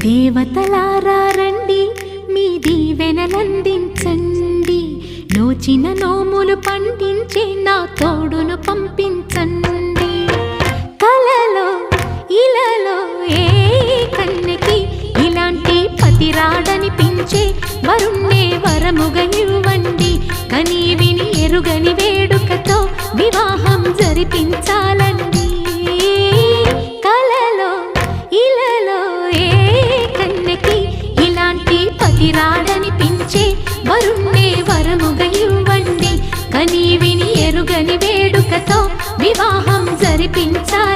దేవతలారా రండి, మీ దీవెనలందించండి. నోచిన నోములు పండించే నా తోడును పంపించండి. కలలో ఇలలో ఏ కన్నెకి ఇలాంటి పతి రాడనిపించే వరుణ్ణే వరముగా ఇవ్వండి. కని విని ఎరుగని వేడుకతో వివాహం జరిపించాలండి. కలలో ఇలలో ఏ కన్నెకి ఇలాంటి పతి రాడనిపించే వరుణ్ణే వరముగా ఇవ్వండి. కని విని ఎరుగని వేడుకతో వివాహం జరిపించాలి.